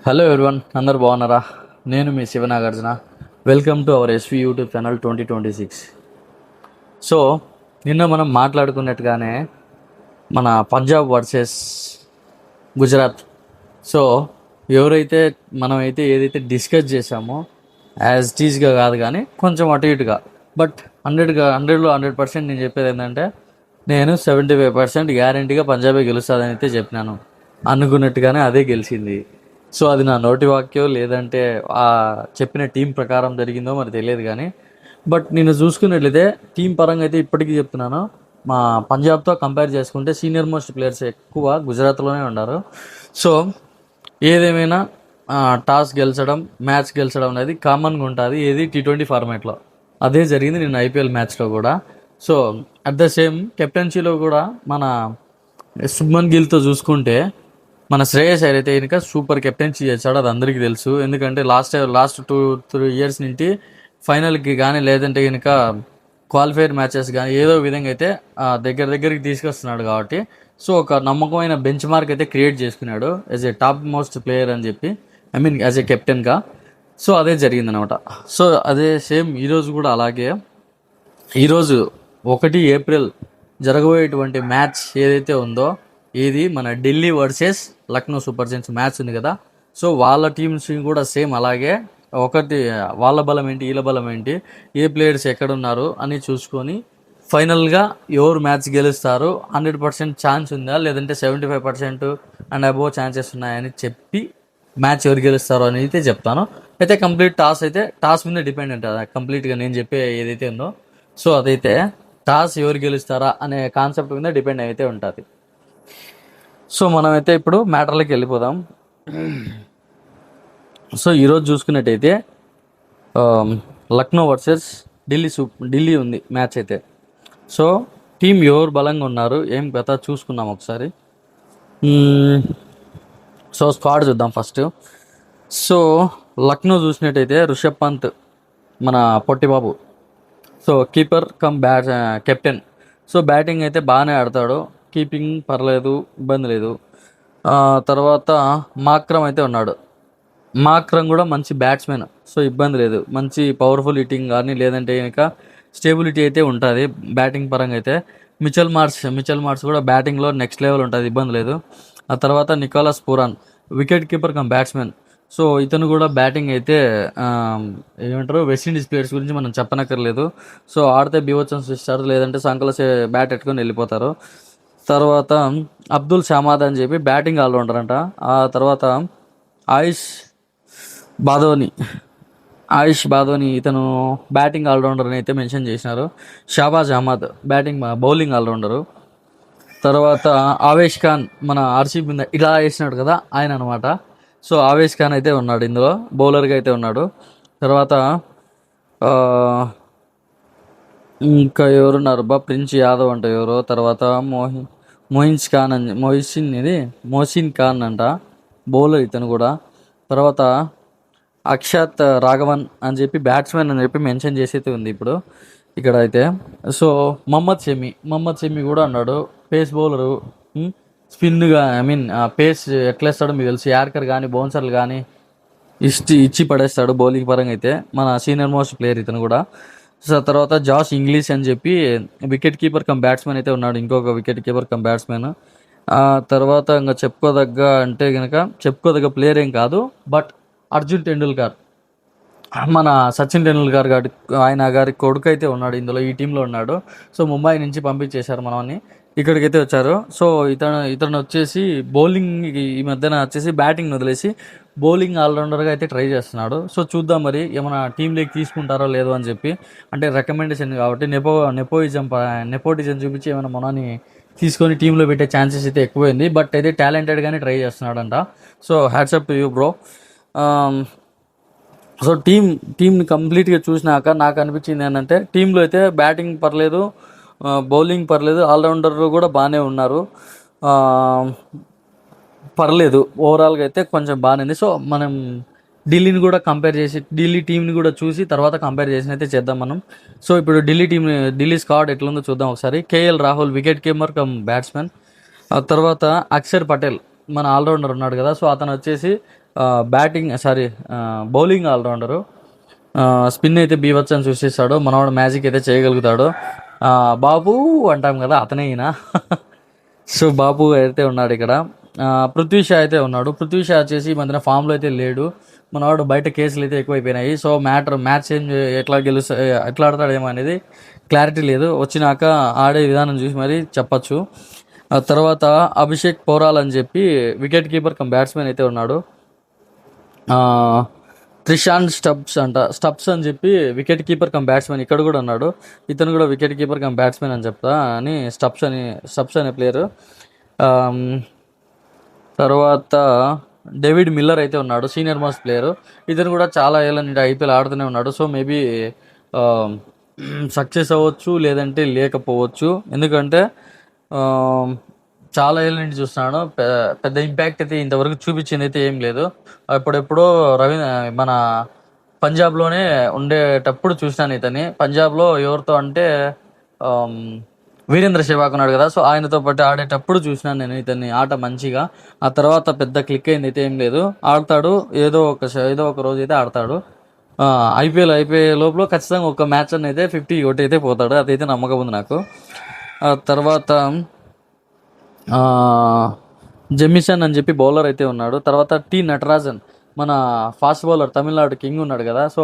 Hello everyone, అందరు బాగున్నారా? నేను మీ Shiva Nagarjuna. Welcome to our SV YouTube channel 2026. So నిన్న మనం మాట్లాడుకున్నట్టుగానే మన పంజాబ్ వర్సెస్ గుజరాత్. సో ఎవరైతే మనమైతే ఏదైతే డిస్కస్ చేసామో యాజ్ టీజ్గా కాదు కానీ కొంచెం అటు ఇటుగా, బట్ 100లో 100% నేను చెప్పేది ఏంటంటే నేను 75% గ్యారంటీగా పంజాబే గెలుస్తుందని అయితే చెప్పినాను. అనుకున్నట్టుగానే అదే గెలిచింది. సో అది నా నోటి వాక్యం లేదంటే ఆ చెప్పిన టీం ప్రకారం జరిగిందో మరి తెలియదు కానీ, బట్ నేను చూసుకున్నట్లయితే టీం పరంగా అయితే ఇప్పటికీ చెప్తున్నాను, మా పంజాబ్తో కంపేర్ చేసుకుంటే సీనియర్ మోస్ట్ ప్లేయర్స్ ఎక్కువ గుజరాత్లోనే ఉన్నారు. సో ఏదేమైనా టాస్ గెలిచడం, మ్యాచ్ గెలిచడం అనేది కామన్గా ఉంటుంది ఏది T20 ఫార్మాట్లో. అదే జరిగింది నిన్న ఐపీఎల్ మ్యాచ్లో కూడా. సో అట్ ద సేమ్ కెప్టెన్సీలో కూడా మన శుభ్మన్ గిల్తో చూసుకుంటే మన శ్రేయస్ అయ్యర్ అయితే కనుక సూపర్ కెప్టెన్సీ చేశాడు, అది అందరికీ తెలుసు. ఎందుకంటే లాస్ట్ 2-3 ఇయర్స్ నుంచి ఫైనల్కి కానీ లేదంటే కనుక క్వాలిఫైర్ మ్యాచెస్ కానీ ఏదో విధంగా అయితే దగ్గరికి తీసుకొస్తున్నాడు కాబట్టి, సో ఒక నమ్మకమైన బెంచ్ మార్క్ అయితే క్రియేట్ చేసుకున్నాడు as a top most player అని చెప్పి, యాజ్ ఏ కెప్టెన్గా. సో అదే జరిగిందనమాట. సో అదే సేమ్ ఈరోజు కూడా అలాగే. ఈరోజు 1 ఏప్రిల్ జరగబోయేటువంటి మ్యాచ్ ఏదైతే ఉందో, ఇది మన Delhi versus Lucknow super Giants match ఉంది కదా. సో వాళ్ళ టీమ్స్ కూడా సేమ్ అలాగే ఒకటి, వాళ్ళ బలం ఏంటి వీళ్ళ బలం ఏంటి, ఏ ప్లేయర్స్ ఎక్కడున్నారు అని చూసుకొని ఫైనల్గా ఎవరు మ్యాచ్ గెలుస్తారు, 100% ఛాన్స్ ఉందా లేదంటే 75% అండ్ అబోవ్ ఛాన్సెస్ ఉన్నాయని చెప్పి మ్యాచ్ ఎవరు గెలుస్తారో అని అయితే చెప్తాను. అయితే కంప్లీట్ టాస్ మీద డిపెండ్ ఉంటుంది కంప్లీట్గా నేను చెప్పే ఏదైతే ఉందో. సో అదైతే టాస్ ఎవరు గెలుస్తారా అనే కాన్సెప్ట్ మీద డిపెండ్ అయితే ఉంటుంది. సో మనమైతే ఇప్పుడు మ్యాటర్లోకి వెళ్ళిపోదాం. సో ఈరోజు చూసుకున్నట్టయితే లక్నో వర్సెస్ ఢిల్లీ ఉంది మ్యాచ్ అయితే. సో టీం ఎవరు బలంగా ఉన్నారు ఏం కథ చూసుకుందాం ఒకసారి. సో స్క్వాడ్ చూద్దాం ఫస్ట్. సో లక్నో చూసినట్టయితే రిషబ్ పంత్ మన పొట్టిబాబు, so keeper cum captain. So batting అయితే బాగానే ఆడతాడు, కీపింగ్ పర్లేదు, ఇబ్బంది లేదు. తర్వాత మాక్రమ్ అయితే ఉన్నాడు. మాక్రమ్ కూడా మంచి బ్యాట్స్మెన్, సో ఇబ్బంది లేదు. మంచి పవర్ఫుల్ హిట్టింగ్ కానీ లేదంటే కనుక స్టేబిలిటీ అయితే ఉంటుంది బ్యాటింగ్ పరంగా అయితే. మిచెల్ మార్స్ కూడా బ్యాటింగ్లో నెక్స్ట్ లెవెల్ ఉంటుంది, ఇబ్బంది లేదు. ఆ తర్వాత Nicholas Pooran wicket keeper cum batsman. So ఇతను కూడా బ్యాటింగ్ అయితే ఏమంటారు, వెస్టిండీస్ ప్లేయర్స్ గురించి మనం చెప్పనక్కర్లేదు. సో ఆడితే బీవచ్చం ఇస్తారు, లేదంటే సంకల బ్యాట్ ఎట్టుకొని వెళ్ళిపోతారు. తర్వాత అబ్దుల్ షమాద్ అని చెప్పి బ్యాటింగ్ ఆల్రౌండర్ అంట. ఆ తర్వాత ఆయుష్ బాదోని ఇతను బ్యాటింగ్ ఆల్రౌండర్ అని అయితే మెన్షన్ చేసినారు. Shahbaz Ahmed bowling allrounder. తర్వాత ఆవేష్ ఖాన్ మన ఆర్సీబీ మీద ఇలా వేసినాడు కదా ఆయన అనమాట. సో ఆవేష్ ఖాన్ అయితే ఉన్నాడు ఇందులో, బౌలర్గా అయితే ఉన్నాడు. తర్వాత ఇంకా ఎవరున్నారు ప్రిన్స్ యాదవ్ అంట ఎవరో. తర్వాత మోసిన్ ఖాన్ అంట బౌలర్ ఇతను కూడా. తర్వాత అక్షత్ రాఘవన్ అని చెప్పి బ్యాట్స్మెన్ అని చెప్పి మెన్షన్ చేసి అయితే ఉంది ఇప్పుడు ఇక్కడ అయితే. సో మహమ్మద్ షమి కూడా అన్నాడు, పేస్ బౌలరు. స్పిన్గా పేస్ ఎట్లా వేస్తాడో మీకు తెలుసు, యార్కర్ కానీ బౌన్సర్లు కానీ ఇచ్చి పడేస్తాడు బౌలింగ్ పరంగా అయితే. మన సీనియర్ మోస్ట్ ప్లేయర్ ఇతను కూడా. సో తర్వాత జాష్ ఇంగ్లీష్ అని చెప్పి వికెట్ కీపర్ కమ్ బ్యాట్స్మెన్ అయితే ఉన్నాడు, ఇంకొక వికెట్ కీపర్ కమ్ బ్యాట్స్మెన్. తర్వాత ఇంకా చెప్పుకోదగ్గ ప్లేయర్ ఏం కాదు, బట్ అర్జున్ టెండూల్కర్ మన సచిన్ టెండూల్కర్ ఆయన గారి కొడుకు అయితే ఉన్నాడు ఇందులో, ఈ టీంలో ఉన్నాడు. సో ముంబై నుంచి పంపించేశారు మనల్ని, ఇక్కడికైతే వచ్చారు. సో ఇతను వచ్చేసి బౌలింగ్ ఈ మధ్యన వచ్చేసి బ్యాటింగ్ వదిలేసి బౌలింగ్ ఆల్రౌండర్గా అయితే ట్రై చేస్తున్నాడు. సో చూద్దాం మరి ఏమైనా టీంలోకి తీసుకుంటారో లేదో అని చెప్పి. అంటే రికమెండేషన్ కాబట్టి నెపోటిజం చూపించి ఏమైనా మనని తీసుకొని టీంలో పెట్టే ఛాన్సెస్ అయితే ఎక్కువైంది. బట్ అయితే టాలెంటెడ్గానే ట్రై చేస్తున్నాడంట. So hats off to you bro. So టీంని కంప్లీట్గా చూసినాక నాకు అనిపించింది ఏంటంటే టీంలో అయితే బ్యాటింగ్ పర్లేదు, బౌలింగ్ పర్లేదు, ఆల్రౌండర్ కూడా బాగానే ఉన్నారు, పర్లేదు ఓవరాల్గా అయితే కొంచెం బాగానే ఉంది. సో మనం ఢిల్లీ టీంని కూడా చూసి తర్వాత కంపేర్ చేసి అయితే చేద్దాం మనం. సో ఇప్పుడు ఢిల్లీ స్క్వాడ్ ఎట్లుందో చూద్దాం ఒకసారి. KL Rahul wicket keeper cum batsmen. ఆ తర్వాత అక్షర్ పటేల్ మన ఆల్రౌండర్ ఉన్నాడు కదా, సో అతను వచ్చేసి బౌలింగ్ ఆల్రౌండరు. స్పిన్ అయితే బీవచ్చని చూసేస్తాడు, మనవాడు మ్యాజిక్ అయితే చేయగలుగుతాడు. బాబు అంటాం కదా, అతనే ఈయన. సో బాబు అయితే ఉన్నాడు ఇక్కడ. పృథ్వీ షా అయితే ఉన్నాడు. పృథ్వీ షా వచ్చేసి ఈ మధ్యన ఫామ్లో అయితే లేడు. మనవాడు బయట కేసులు అయితే ఎక్కువైపోయినాయి. సో మ్యాచ్ ఎట్లా ఆడతాడేమో అనేది క్లారిటీ లేదు. వచ్చినాక ఆడే విధానం చూసి మరి చెప్పచ్చు. ఆ తర్వాత అభిషేక్ పోరాల్ అని చెప్పి వికెట్ కీపర్ కమ్ బ్యాట్స్మెన్ అయితే ఉన్నాడు. త్రిషాన్ స్టబ్స్ అని చెప్పి వికెట్ కీపర్ కమ్ బ్యాట్స్మెన్ ఇక్కడ కూడా ఉన్నాడు. ఇతను కూడా వికెట్ కీపర్ కమ్ బ్యాట్స్మెన్ అని చెప్తా అని స్టబ్స్ అనే ప్లేయరు. తర్వాత డేవిడ్ మిల్లర్ అయితే ఉన్నాడు, సీనియర్ మోస్ట్ ప్లేయరు. ఇతను కూడా చాలా ఏళ్ళ నుండి ఐపీఎల్ ఆడుతూనే ఉన్నాడు. సో మేబీ సక్సెస్ అవ్వచ్చు, లేదంటే లేకపోవచ్చు. ఎందుకంటే చాలా ఏళ్ళ నుంచి చూస్తున్నాను, పెద్ద ఇంపాక్ట్ అయితే ఇంతవరకు చూపించింది అయితే ఏం లేదు. ఎప్పుడెప్పుడో మన పంజాబ్లోనే ఉండేటప్పుడు చూసినాను ఇతని. పంజాబ్లో ఎవరితో అంటే వీరేంద్ర సెహ్వాగ్ ఉన్నాడు కదా, సో ఆయనతో పాటు ఆడేటప్పుడు చూసినాను నేను ఇతన్ని ఆట మంచిగా. ఆ తర్వాత పెద్ద క్లిక్ అయింది అయితే ఏం లేదు. ఆడతాడు, ఏదో ఒక రోజు అయితే ఆడతాడు. ఐపీఎల్ లోపల ఖచ్చితంగా ఒక మ్యాచ్ అని అయితే 50 ఒకటి అయితే పోతాడు, అదైతే నమ్మకం ఉంది నాకు. ఆ తర్వాత జెమిసన్ అని చెప్పి బౌలర్ అయితే ఉన్నాడు. తర్వాత టి నటరాజన్ మన ఫాస్ట్ బౌలర్, తమిళనాడు కింగ్ ఉన్నాడు కదా, సో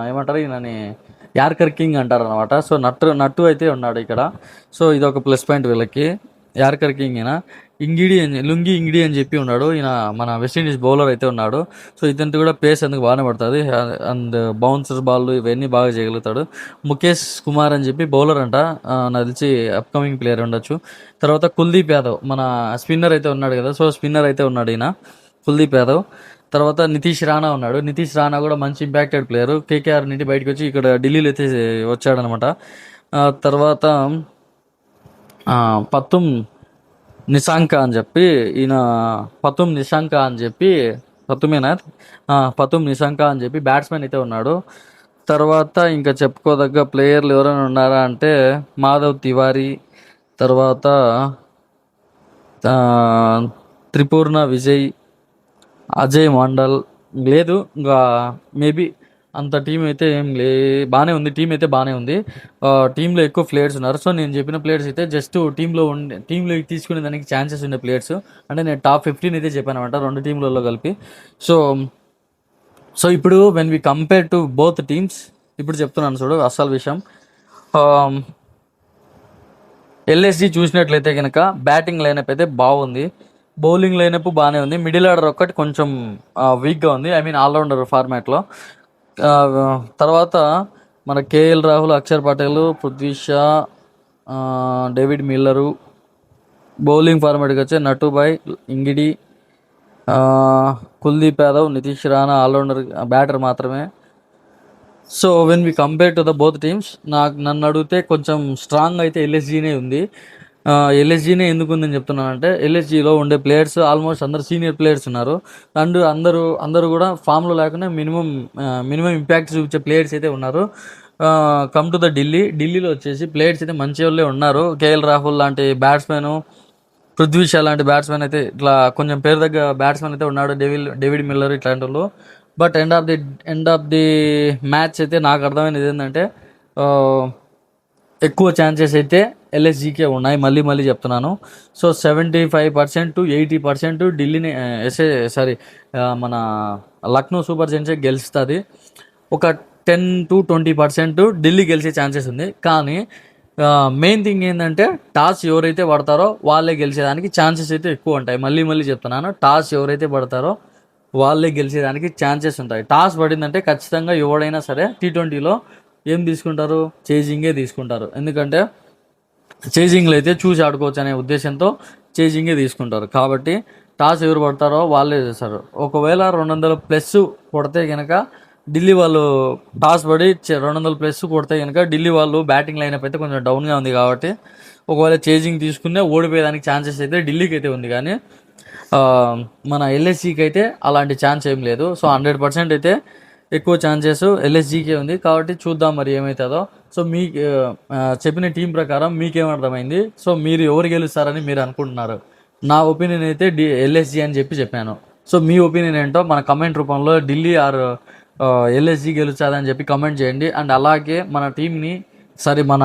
ఏమంటారు ఈయనని యార్కర్ కింగ్ అంటారు అనమాట. సో నట్టు అయితే ఉన్నాడు ఇక్కడ. సో ఇది ఒక ప్లస్ పాయింట్ వీళ్ళకి. యార్కర్ కింగ్ ఈయన. లుంగి ఇంగిడి అని చెప్పి ఉన్నాడు, ఈయన మన వెస్టిండీస్ బౌలర్ అయితే ఉన్నాడు. సో ఇతనికి కూడా పేస్ ఎందుకు బాగానే పడుతుంది, అండ్ బౌన్సర్ బాల్ ఇవన్నీ బాగా చేయగలుగుతాడు. ముఖేష్ కుమార్ అని చెప్పి బౌలర్ అంట, నాకు తెలిసి అప్కమింగ్ ప్లేయర్ ఉండొచ్చు. తర్వాత కుల్దీప్ యాదవ్ మన స్పిన్నర్ అయితే ఉన్నాడు కదా, సో స్పిన్నర్ అయితే ఉన్నాడు ఈయన కుల్దీప్ యాదవ్. తర్వాత నితీష్ రాణా ఉన్నాడు. నితీష్ రాణా కూడా మంచి ఇంపాక్టెడ్ ప్లేయర్, కేకేఆర్ నుండి బయటకు వచ్చి ఇక్కడ ఢిల్లీలో అయితే వచ్చాడనమాట. తర్వాత పతుమ్ నిశాంక అని చెప్పి ఈయన పతుమ్ నిశాంక అని చెప్పి పతుమ్ నిశాంక అని చెప్పి బ్యాట్స్మెన్ అయితే ఉన్నాడు. తర్వాత ఇంకా చెప్పుకోదగ్గ ప్లేయర్లు ఎవరైనా ఉన్నారా అంటే మాధవ్ తివారీ, తర్వాత త్రిపూర్ణ విజయ్, అజయ్ మండల్ లేదు. ఇంకా మేబీ అంత టీం అయితే బాగానే ఉంది. టీం అయితే బాగానే ఉంది. టీంలో ఎక్కువ ప్లేయర్స్ ఉన్నారు. సో నేను చెప్పిన ప్లేయర్స్ అయితే జస్ట్ టీంలో తీసుకునే దానికి ఛాన్సెస్ ఉండే ప్లేయర్స్. అంటే నేను టాప్ 15 అయితే చెప్పాను అనమాట, 2 టీంలలో కలిపి. సో ఇప్పుడు when we compare to both teams, ఇప్పుడు చెప్తున్నాను చూడు అసలు విషయం. ఎల్ఎస్జి చూసినట్లయితే కనుక బ్యాటింగ్ లైనప్ అయితే బాగుంది, బౌలింగ్ లైనప్ బాగానే ఉంది, మిడిల్ ఆర్డర్ ఒక్కటి కొంచెం వీక్గా ఉంది, ఐ మీన్ ఆల్రౌండర్ ఫార్మాట్లో. తర్వాత మన KL Rahul, Axar Patel, Prithvi Shaw, David Miller. Bowling ఫార్మాట్కి వచ్చే నటుబాయ్, Ngidi, Kuldeep Yadav, Nitish Rana all rounder batter మాత్రమే. So when we compare to the both teams, నన్ను అడిగితే కొంచెం స్ట్రాంగ్ అయితే ఎల్ఎస్జీనే ఉంది. ఎల్ఎస్జీనే ఎందుకు ఉందని చెప్తున్నానంటే, ఎల్ఎస్జీలో ఉండే ప్లేయర్స్ ఆల్మోస్ట్ అందరు సీనియర్ ప్లేయర్స్ ఉన్నారు. అండ్ అందరూ కూడా ఫామ్లో లేకుండా మినిమం ఇంపాక్ట్ చూపించే ప్లేయర్స్ అయితే ఉన్నారు. కమ్ టు ద ఢిల్లీలో వచ్చేసి ప్లేయర్స్ అయితే మంచి వాళ్ళే ఉన్నారు. కేఎల్ రాహుల్ లాంటి బ్యాట్స్మెన్, పృథ్వీ షా లాంటి బ్యాట్స్మెన్ అయితే ఇట్లా కొంచెం పేరు దగ్గర బ్యాట్స్మెన్ అయితే ఉన్నాడు, డేవిడ్ మిల్లర్ ఇట్లాంటి వాళ్ళు. But end of the match అయితే నాకు అర్థమైనది ఏంటంటే, ఎక్కువ ఛాన్సెస్ అయితే ఎల్ఎస్జీకే ఉన్నాయి, మళ్ళీ చెప్తున్నాను. సో 75% to 80% ఢిల్లీని మన లక్నో సూపర్ జైంట్సే గెలుస్తుంది. ఒక 10 to 20% ఢిల్లీ గెలిచే ఛాన్సెస్ ఉంది. కానీ మెయిన్ థింగ్ ఏంటంటే, టాస్ ఎవరైతే పడతారో వాళ్ళే గెలిచేదానికి ఛాన్సెస్ అయితే ఎక్కువ ఉంటాయి. మళ్ళీ చెప్తున్నాను, టాస్ ఎవరైతే పడతారో వాళ్ళే గెలిచేదానికి ఛాన్సెస్ ఉంటాయి. టాస్ పడిందంటే ఖచ్చితంగా ఎవడైనా సరే T20లో ఏం తీసుకుంటారు, చేజింగే తీసుకుంటారు. ఎందుకంటే చేజింగ్లో అయితే చూసి ఆడుకోవచ్చు అనే ఉద్దేశంతో చేజింగే తీసుకుంటారు. కాబట్టి టాస్ ఎవరు పడతారో వాళ్ళే చేస్తారు. ఒకవేళ 200+ కొడితే కనుక ఢిల్లీ వాళ్ళు టాస్ పడి 200+ కొడితే కనుక ఢిల్లీ వాళ్ళు బ్యాటింగ్ లైనప్ అయితే కొంచెం డౌన్గా ఉంది. కాబట్టి ఒకవేళ చేజింగ్ తీసుకునే ఓడిపోయేదానికి ఛాన్సెస్ అయితే ఢిల్లీకి అయితే ఉంది. కానీ మన ఎల్ఎస్జీకి అయితే అలాంటి ఛాన్స్ ఏం లేదు. సో 100% అయితే ఎక్కువ ఛాన్సెస్ ఎల్ఎస్జీకే ఉంది. కాబట్టి చూద్దాం మరి ఏమవుతుందో. సో చెప్పిన టీం ప్రకారం మీకేమర్థమైంది, సో మీరు ఎవరు గెలుస్తారని మీరు అనుకుంటున్నారు నా ఒపీనియన్ అయితే ఎల్ఎస్జి అని చెప్పాను. సో మీ ఒపీనియన్ ఏంటో మన కమెంట్ రూపంలో ఢిల్లీ ఆర్ ఎల్ఎస్జి గెలుస్తుందని చెప్పి కమెంట్ చేయండి. అండ్ అలాగే మన టీంని మన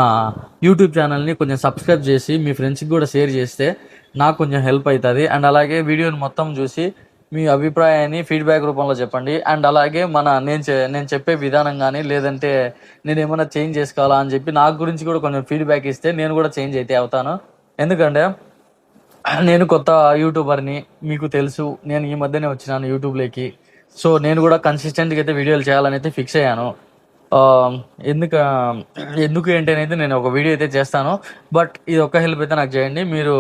యూట్యూబ్ ఛానల్ని కొంచెం సబ్స్క్రైబ్ చేసి మీ ఫ్రెండ్స్కి కూడా షేర్ చేస్తే నాకు కొంచెం హెల్ప్ అవుతుంది. అండ్ అలాగే వీడియోని మొత్తం చూసి మీ అభిప్రాయాన్ని ఫీడ్బ్యాక్ రూపంలో చెప్పండి. అండ్ అలాగే నేను చెప్పే విధానం కానీ లేదంటే నేను ఏమైనా చేంజ్ చేసుకోవాలా అని చెప్పి నాకు గురించి కూడా కొంచెం ఫీడ్బ్యాక్ ఇస్తే నేను కూడా చేంజ్ అయితే అవుతాను. ఎందుకంటే నేను కొత్త యూట్యూబర్ని, మీకు తెలుసు నేను ఈ మధ్యనే వచ్చినాను యూట్యూబ్లోకి. సో నేను కూడా కన్సిస్టెంట్గా అయితే వీడియోలు చేయాలని అయితే ఫిక్స్ అయ్యాను. ఆ, ఎందుకు ఎందుకు ఏంటి అనేది నేను ఒక వీడియో అయితే చేస్తాను. బట్ ఇది ఒక్క హెల్ప్ అయితే నాకు చేయండి. మీరు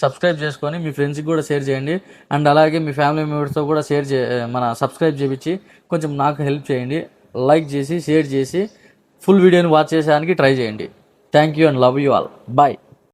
సబ్స్క్రైబ్ చేసుకొని మీ ఫ్రెండ్స్కి కూడా షేర్ చేయండి. అండ్ అలాగే మీ ఫ్యామిలీ మెంబర్స్తో కూడా సబ్స్క్రైబ్ చేయించి కొంచెం నాకు హెల్ప్ చేయండి. లైక్ చేసి షేర్ చేసి ఫుల్ వీడియోని వాచ్ చేసేదానికి ట్రై చేయండి. Thank you and love you all. Bye.